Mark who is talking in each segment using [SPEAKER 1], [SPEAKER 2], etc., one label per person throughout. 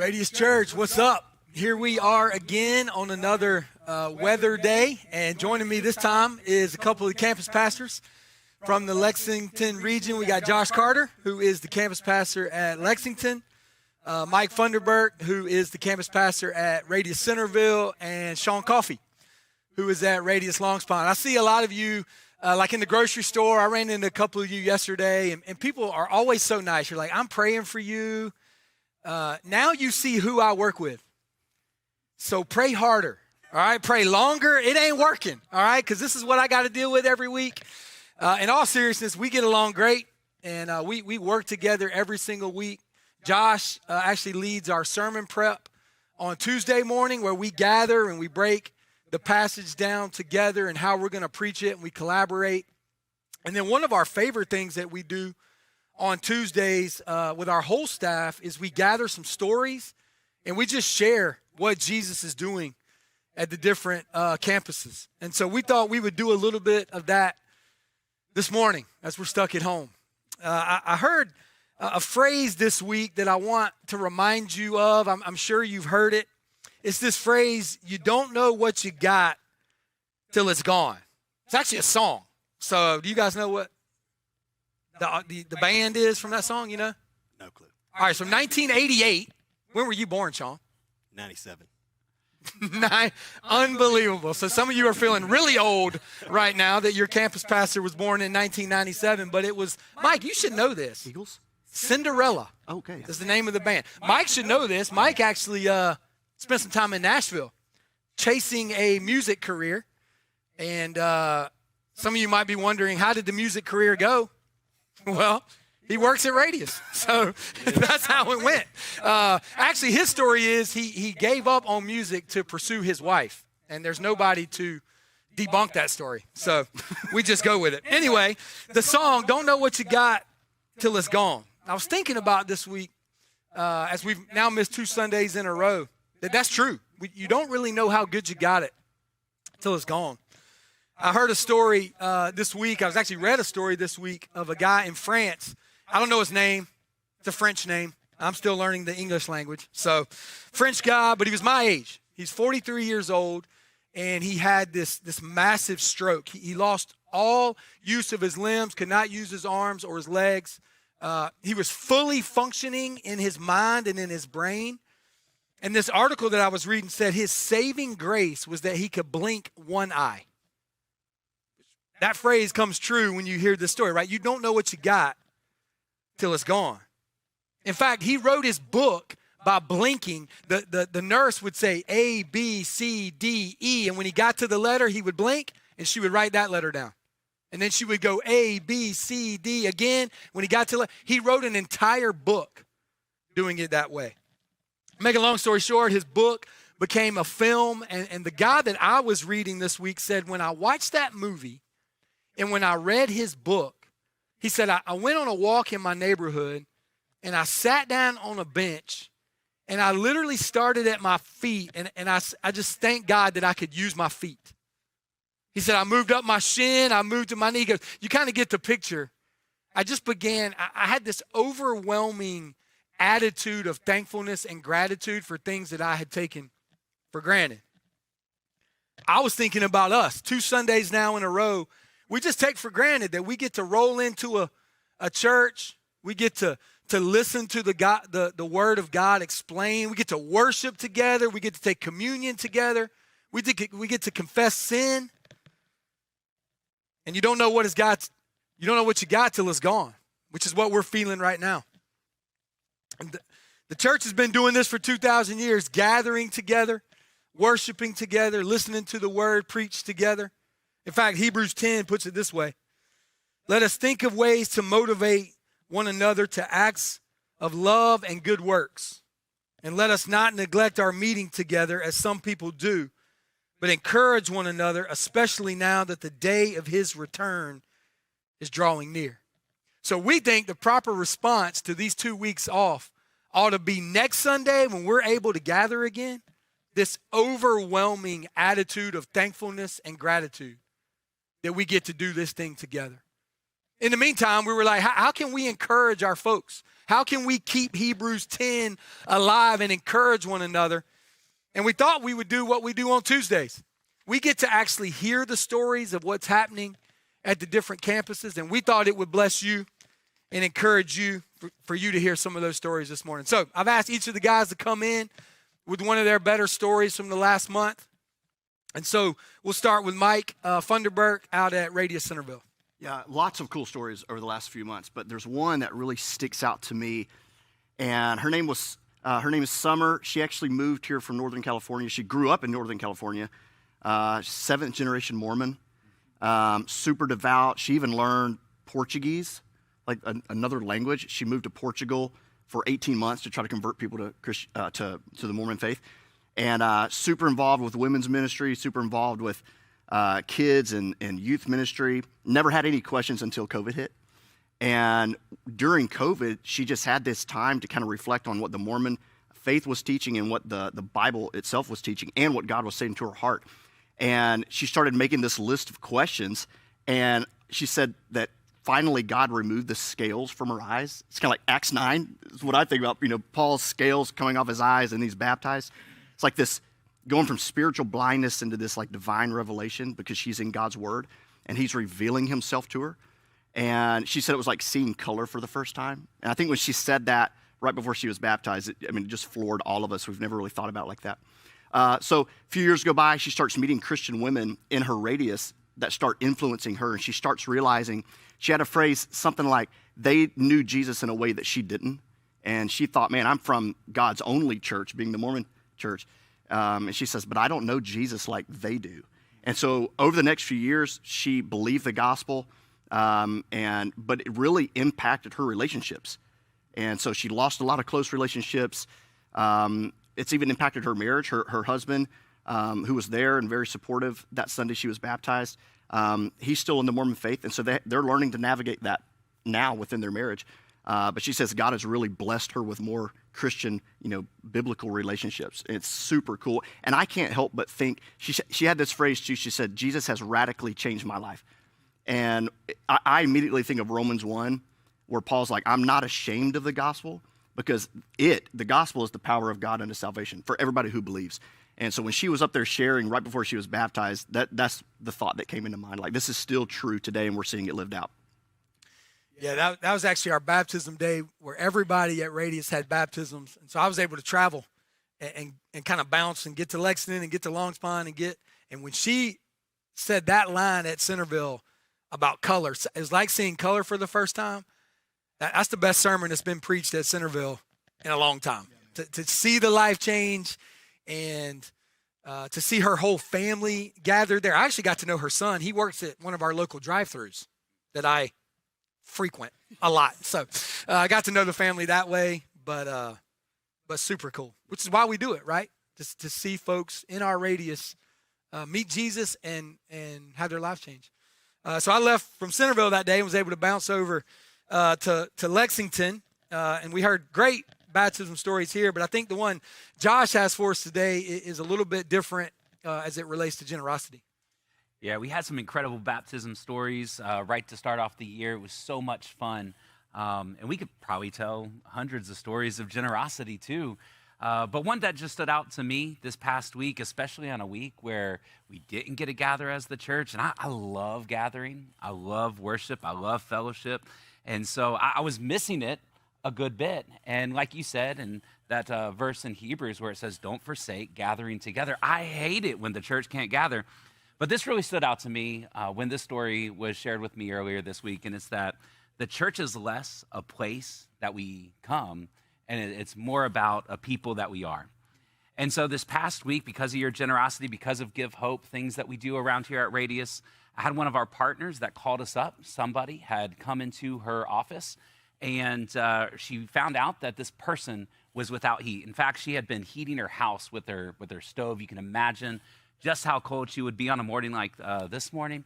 [SPEAKER 1] Radius Church, what's up? Here we are again on another weather day, and joining me this time is a couple of campus pastors from the Lexington region. We got Josh Carter, who is the campus pastor at Lexington, Mike Funderburk, who is the campus pastor at Radius Centerville, and Sean Coffey, who is at Radius Longspine. I see a lot of you, like in the grocery store. I ran into a couple of you yesterday, and people are always so nice. You're like, I'm praying for you. Now you see who I work with. So pray harder, all right? Pray longer. It ain't working, all right? Because this is what I got to deal with every week. In all seriousness, we get along great, and we work together every single week. Josh actually leads our sermon prep on Tuesday morning, where we gather and we break the passage down together and how we're going to preach it, and we collaborate. And then one of our favorite things that we do on Tuesdays with our whole staff is we gather some stories and we just share what Jesus is doing at the different campuses. And so we thought we would do a little bit of that this morning as we're stuck at home. I heard a phrase this week that I want to remind you of. I'm sure you've heard it. It's this phrase, you don't know what you got till it's gone. It's actually a song. So do you guys know what the band is from that song, you know?
[SPEAKER 2] No clue.
[SPEAKER 1] All right, so 1988. When were you born, Sean?
[SPEAKER 2] 97.
[SPEAKER 1] Unbelievable. So some of you are feeling really old right now that your campus pastor was born in 1997, but it was, Mike, you should know this.
[SPEAKER 2] Eagles?
[SPEAKER 1] Cinderella.
[SPEAKER 2] Okay.
[SPEAKER 1] Is the name of the band. Mike should know this. Mike actually spent some time in Nashville chasing a music career. And some of you might be wondering, how did the music career go? Well, he works at Radius, so that's how it went. Actually, his story is he gave up on music to pursue his wife, and there's nobody to debunk that story, so we just go with it. Anyway, the song, Don't Know What You Got Till It's Gone. I was thinking about this week, as we've now missed 2 Sundays in a row, that's true. You don't really know how good you got it till it's gone. I heard a story this week. I was actually read a story this week of a guy in France. I don't know his name. It's a French name. I'm still learning the English language. So, French guy, but he was my age. He's 43 years old, and he had this massive stroke. He lost all use of his limbs, could not use his arms or his legs. He was fully functioning in his mind and in his brain. And this article that I was reading said his saving grace was that he could blink one eye. That phrase comes true when you hear this story, right? You don't know what you got till it's gone. In fact, he wrote his book by blinking. The nurse would say A, B, C, D, E. And when he got to the letter, he would blink and she would write that letter down. And then she would go A, B, C, D again. When he got to he wrote an entire book doing it that way. Make a long story short, his book became a film. And the guy that I was reading this week said, when I watched that movie and when I read his book, he said, I went on a walk in my neighborhood and I sat down on a bench and I literally started at my feet. And I just thank God that I could use my feet. He said, I moved up my shin, I moved to my knee. He goes, you kind of get the picture. I just began, I had this overwhelming attitude of thankfulness and gratitude for things that I had taken for granted. I was thinking about us 2 Sundays now in a row. We just take for granted that we get to roll into a church. We get to listen to the word of God explained. We get to worship together. We get to take communion together. We get to confess sin. And you don't know what you don't know what you got till it's gone, which is what we're feeling right now. And the church has been doing this for 2,000 years, gathering together, worshiping together, listening to the word preached together. In fact, Hebrews 10 puts it this way. Let us think of ways to motivate one another to acts of love and good works. And let us not neglect our meeting together as some people do, but encourage one another, especially now that the day of his return is drawing near. So we think the proper response to these 2 weeks off ought to be next Sunday when we're able to gather again, this overwhelming attitude of thankfulness and gratitude that we get to do this thing together. In the meantime, we were like, how can we encourage our folks? How can we keep Hebrews 10 alive and encourage one another? And we thought we would do what we do on Tuesdays. We get to actually hear the stories of what's happening at the different campuses, and we thought it would bless you and encourage you for you to hear some of those stories this morning. So I've asked each of the guys to come in with one of their better stories from the last month. And so we'll start with Mike Funderburk out at Radius Centerville.
[SPEAKER 2] Yeah, lots of cool stories over the last few months, but there's one that really sticks out to me, and her name is Summer. She actually moved here from Northern California. She grew up in Northern California, 7th generation Mormon, super devout. She even learned Portuguese, like another language. She moved to Portugal for 18 months to try to convert people to the Mormon faith, and super involved with women's ministry, super involved with kids and youth ministry. Never had any questions until COVID hit. And during COVID, she just had this time to kind of reflect on what the Mormon faith was teaching and what the Bible itself was teaching and what God was saying to her heart. And she started making this list of questions. And she said that finally God removed the scales from her eyes. It's kind of like Acts 9 is what I think about, Paul's scales coming off his eyes and he's baptized. It's like this going from spiritual blindness into this like divine revelation because she's in God's word and he's revealing himself to her. And she said it was like seeing color for the first time. And I think when she said that right before she was baptized, it just floored all of us. We've never really thought about it like that. So a few years go by, she starts meeting Christian women in her radius that start influencing her. And she starts realizing, she had a phrase, something like, they knew Jesus in a way that she didn't. And she thought, man, I'm from God's only church, being the Mormon church. And she says, but I don't know Jesus like they do. And so over the next few years, she believed the gospel. But it really impacted her relationships. And so she lost a lot of close relationships. It's even impacted her marriage. Her husband, who was there and very supportive that Sunday she was baptized, he's still in the Mormon faith. And so they're learning to navigate that now within their marriage. But she says God has really blessed her with more Christian, biblical relationships. It's super cool. And I can't help but think, she had this phrase too. She said, Jesus has radically changed my life. And I immediately think of Romans 1, where Paul's like, I'm not ashamed of the gospel because the gospel is the power of God unto salvation for everybody who believes. And so when she was up there sharing right before she was baptized, that's the thought that came into mind. Like, this is still true today and we're seeing it lived out.
[SPEAKER 1] Yeah, that was actually our baptism day where everybody at Radius had baptisms. And so I was able to travel and kind of bounce and get to Lexington and get to Long Pond and when she said that line at Centerville about color, it was like seeing color for the first time. That's the best sermon that's been preached at Centerville in a long time. To see the life change and to see her whole family gathered there. I actually got to know her son. He works at one of our local drive-thrus that I frequent a lot. So I got to know the family that way, but super cool, which is why we do it, right? Just to see folks in our radius meet Jesus and have their lives change. So I left from Centerville that day and was able to bounce over to Lexington, and we heard great baptism stories here, but I think the one Josh has for us today is a little bit different as it relates to generosity.
[SPEAKER 3] Yeah, we had some incredible baptism stories right to start off the year. It was so much fun, and we could probably tell hundreds of stories of generosity too. But one that just stood out to me this past week, especially on a week where we didn't get to gather as the church, and I love gathering, I love worship, I love fellowship, and so I was missing it a good bit. And like you said, in that verse in Hebrews where it says, don't forsake gathering together. I hate it when the church can't gather. But this really stood out to me when this story was shared with me earlier this week. And it's that the church is less a place that we come, and it's more about a people that we are. And so this past week, because of your generosity, because of Give Hope, things that we do around here at Radius, I had one of our partners that called us up. Somebody had come into her office, and she found out that this person was without heat. In fact, she had been heating her house with her stove. You can imagine just how cold she would be on a morning like this morning.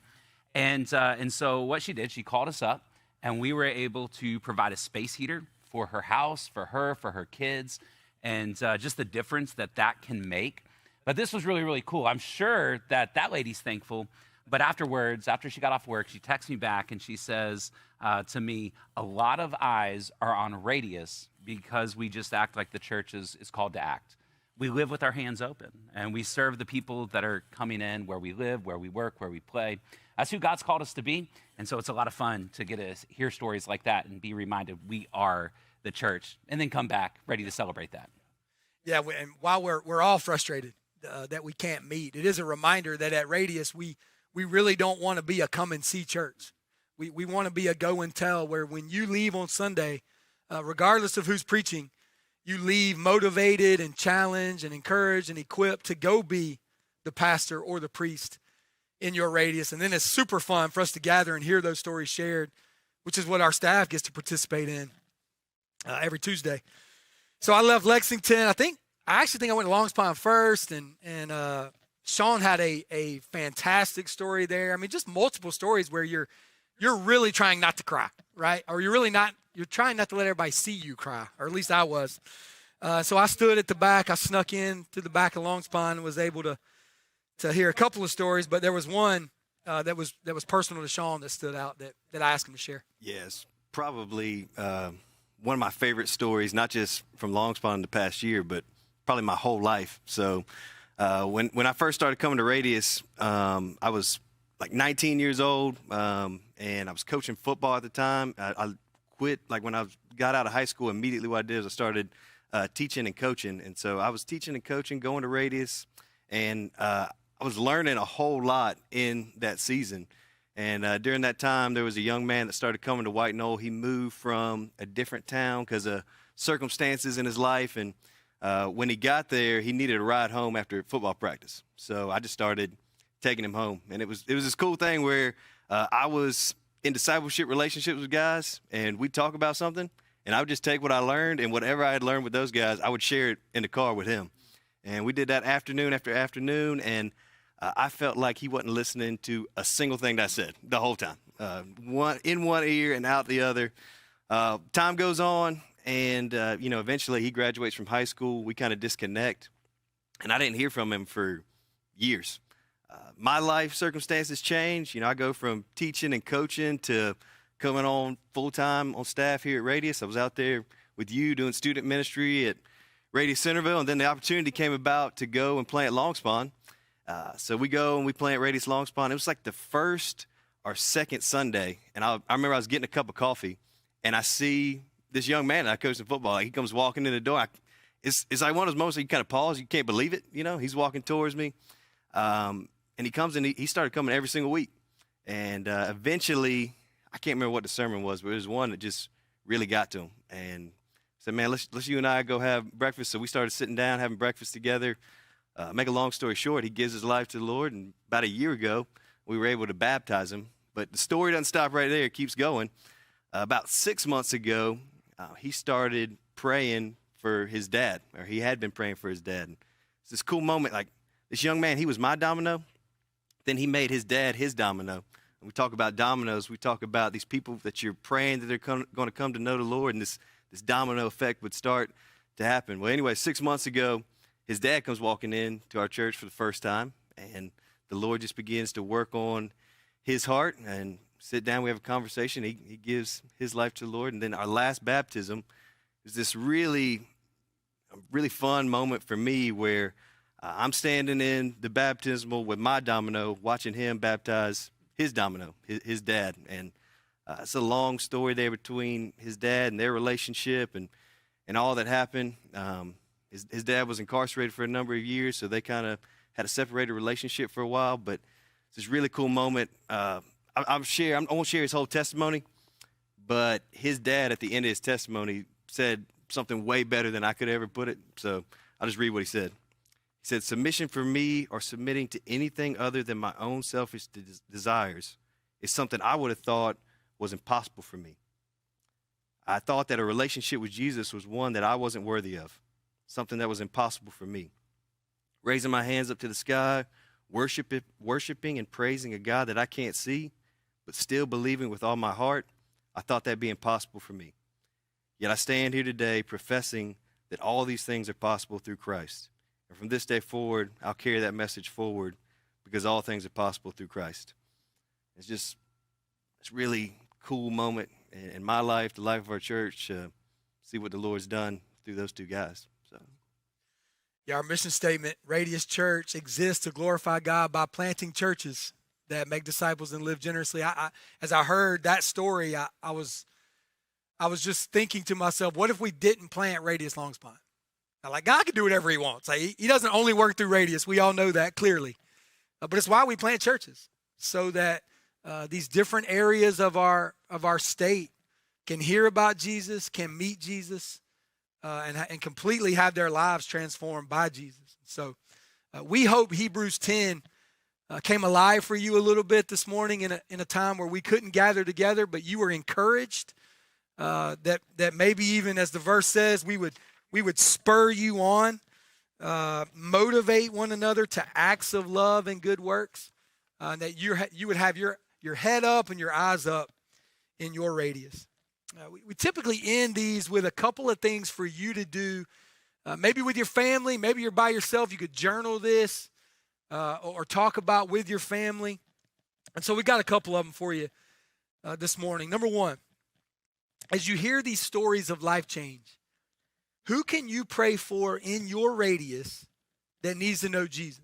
[SPEAKER 3] And so what she did, she called us up, and we were able to provide a space heater for her house, for her kids, and just the difference that can make. But this was really, really cool. I'm sure that lady's thankful. But afterwards, after she got off work, she texts me back and she says to me, a lot of eyes are on Radius because we just act like the church is called to act. We live with our hands open, and we serve the people that are coming in where we live, where we work, where we play. That's who God's called us to be, and so it's a lot of fun to get to hear stories like that and be reminded we are the church, and then come back ready to celebrate that.
[SPEAKER 1] Yeah, and while we're all frustrated that we can't meet, it is a reminder that at Radius, we really don't want to be a come and see church. We want to be a go and tell, where when you leave on Sunday, regardless of who's preaching, you leave motivated and challenged and encouraged and equipped to go be the pastor or the priest in your Radius. And then it's super fun for us to gather and hear those stories shared, which is what our staff gets to participate in every Tuesday. So I left Lexington. I actually think I went to Long Pond first, and Sean had a fantastic story there. I mean, just multiple stories where you're really trying not to cry, right? Or you're trying not to let everybody see you cry, or at least I was. So I stood at the back. I snuck in to the back of Long Pond and was able to hear a couple of stories, but there was one that was personal to Sean that stood out that I asked him to share.
[SPEAKER 4] Yes, probably one of my favorite stories, not just from Long Pond the past year, but probably my whole life. So when I first started coming to Radius, I was like 19 years old, and I was coaching football at the time. I quit, like when I got out of high school, immediately what I did is I started teaching and coaching. And so I was teaching and coaching, going to Radius, and I was learning a whole lot in that season. And during that time, there was a young man that started coming to White Knoll. He moved from a different town because of circumstances in his life. And when he got there, he needed a ride home after football practice. So I just started taking him home. And it was this cool thing where I was in discipleship relationships with guys, and we'd talk about something, and I would just take what I learned, and whatever I had learned with those guys, I would share it in the car with him. And we did that afternoon after afternoon, and I felt like he wasn't listening to a single thing that I said the whole time, one ear and out the other. Time goes on, and eventually he graduates from high school. We kind of disconnect, and I didn't hear from him for years. My life circumstances change. I go from teaching and coaching to coming on full-time on staff here at Radius. I was out there with you doing student ministry at Radius Centerville, and then the opportunity came about to go and play at Long Pond. So we go and we play at Radius Long Pond. It was like the first or second Sunday, and I remember I was getting a cup of coffee, and I see this young man that I coached in football. He comes walking in the door. it's like one of those moments where you kind of pause. You can't believe it. He's walking towards me. And he comes and he started coming every single week. And eventually, I can't remember what the sermon was, but it was one that just really got to him. And said, man, let's you and I go have breakfast. So we started sitting down, having breakfast together. Make a long story short, he gives his life to the Lord. And about a year ago, we were able to baptize him. But the story doesn't stop right there. It keeps going. About 6 months ago, he started praying for his dad, or he had been praying for his dad. And it's this cool moment. Like, this young man, he was my domino. Then he made his dad his domino. And we talk about dominoes. We talk about these people that you're praying that they're going to come to know the Lord, and this domino effect would start to happen. Well, anyway, 6 months ago, his dad comes walking in to our church for the first time, and the Lord just begins to work on his heart and sit down. We have a conversation. He gives his life to the Lord. And then our last baptism is this really fun moment for me where I'm standing in the baptismal with my domino, watching him baptize his domino, his dad. And it's a long story there between his dad and their relationship and all that happened. His dad was incarcerated for a number of years, so they kind of had a separated relationship for a while. But it's this really cool moment. I won't share his whole testimony, but his dad at the end of his testimony said something way better than I could ever put it. So I'll just read what he said. He said, "Submission for me, or submitting to anything other than my own selfish desires, is something I would have thought was impossible for me. I thought that a relationship with Jesus was one that I wasn't worthy of, something that was impossible for me. Raising my hands up to the sky, worshiping and praising a God that I can't see, but still believing with all my heart, I thought that'd be impossible for me. Yet I stand here today professing that all these things are possible through Christ. And from this day forward, I'll carry that message forward because all things are possible through Christ." It's really cool moment in my life, the life of our church, see what the Lord's done through those two guys. So,
[SPEAKER 1] Yeah, our mission statement, Radius Church, exists to glorify God by planting churches that make disciples and live generously. As I heard that story, I was just thinking to myself, what if we didn't plant Radius Longspine? Now, like, God can do whatever he wants. Like, he doesn't only work through Radius. We all know that clearly. But it's why we plant churches, so that these different areas of our state can hear about Jesus, can meet Jesus, and completely have their lives transformed by Jesus. So we hope Hebrews 10 came alive for you a little bit this morning in a time where we couldn't gather together, but you were encouraged that maybe even as the verse says, we would spur you on, motivate one another to acts of love and good works, that you would have your head up and your eyes up in your Radius. We typically end these with a couple of things for you to do, maybe with your family, maybe you're by yourself. You could journal this or talk about with your family. And so we got a couple of them for you this morning. Number one, as you hear these stories of life change, who can you pray for in your Radius that needs to know Jesus?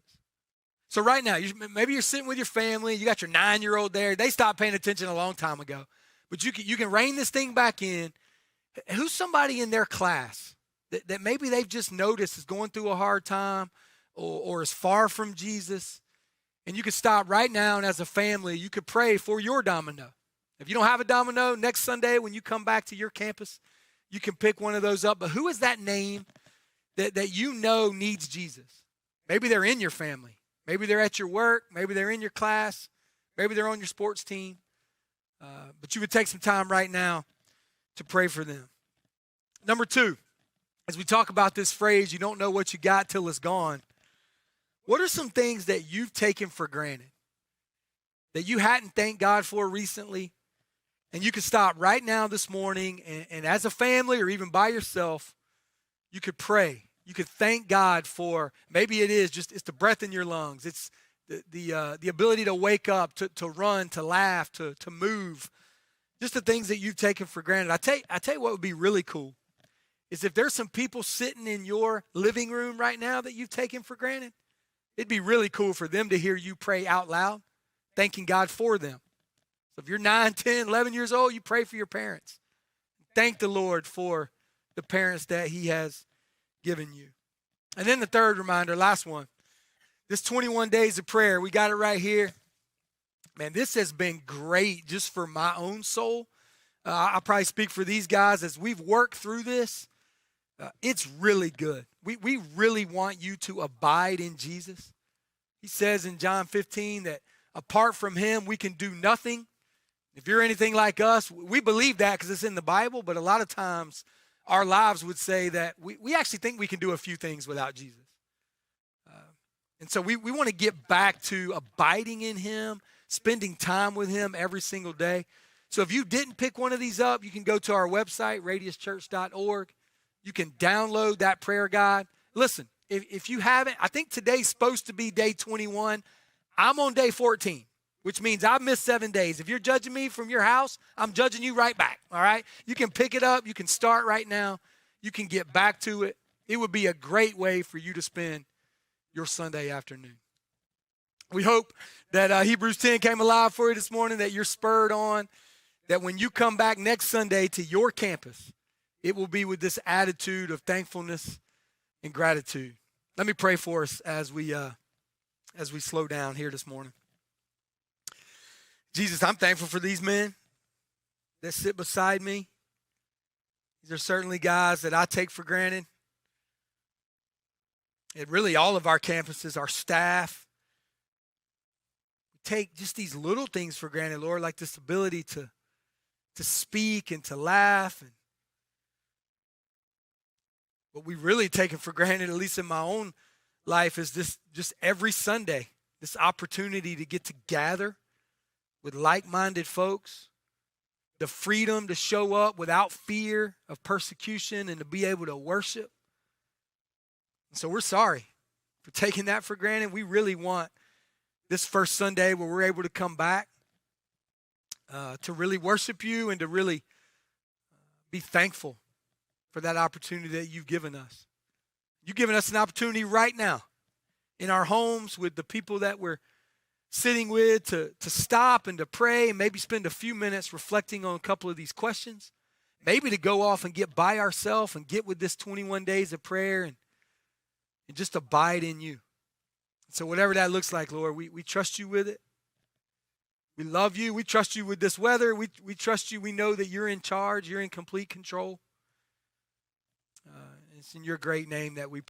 [SPEAKER 1] So right now, maybe you're sitting with your family, you got your 9-year-old there. They stopped paying attention a long time ago. But you can rein this thing back in. Who's somebody in their class that maybe they've just noticed is going through a hard time or is far from Jesus? And you could stop right now, and as a family, you could pray for your domino. If you don't have a domino, next Sunday when you come back to your campus, you can pick one of those up. But who is that name that you know needs Jesus? Maybe they're in your family. Maybe they're at your work. Maybe they're in your class. Maybe they're on your sports team. But you would take some time right now to pray for them. Number two, as we talk about this phrase, you don't know what you got till it's gone. What are some things that you've taken for granted that you hadn't thanked God for recently? And you could stop right now this morning and as a family or even by yourself, you could pray. You could thank God for, maybe it's the breath in your lungs. It's the ability to wake up, to run, to laugh, to move. Just the things that you've taken for granted. I tell you what would be really cool is if there's some people sitting in your living room right now that you've taken for granted, it'd be really cool for them to hear you pray out loud, thanking God for them. So if you're 9, 10, 11 years old, you pray for your parents. Thank the Lord for the parents that he has given you. And then the third reminder, last one, this 21 days of prayer, we got it right here. Man, this has been great just for my own soul. I'll probably speak for these guys as we've worked through this. It's really good. We really want you to abide in Jesus. He says in John 15 that apart from him, we can do nothing. If you're anything like us, we believe that because it's in the Bible, but a lot of times our lives would say that we actually think we can do a few things without Jesus. And so we want to get back to abiding in him, spending time with him every single day. So if you didn't pick one of these up, you can go to our website, radiuschurch.org. You can download that prayer guide. Listen, if you haven't, I think today's supposed to be day 21. I'm on day 14, which means I've missed 7 days. If you're judging me from your house, I'm judging you right back, all right? You can pick it up. You can start right now. You can get back to it. It would be a great way for you to spend your Sunday afternoon. We hope that Hebrews 10 came alive for you this morning, that you're spurred on, that when you come back next Sunday to your campus, it will be with this attitude of thankfulness and gratitude. Let me pray for us as we slow down here this morning. Jesus, I'm thankful for these men that sit beside me. These are certainly guys that I take for granted. At really all of our campuses, our staff, we take just these little things for granted, Lord, like this ability to speak and to laugh. And what we really take it for granted, at least in my own life, is this just every Sunday, this opportunity to get to gather with like-minded folks, the freedom to show up without fear of persecution and to be able to worship. And so we're sorry for taking that for granted. We really want this first Sunday where we're able to come back to really worship you and to really be thankful for that opportunity that you've given us. You've given us an opportunity right now in our homes with the people that we're sitting with to stop and to pray and maybe spend a few minutes reflecting on a couple of these questions. Maybe to go off and get by ourselves and get with this 21 days of prayer and just abide in you. So whatever that looks like, Lord, we trust you with it. We love you. We trust you with this weather. We trust you. We know that you're in charge. You're in complete control. It's in your great name that we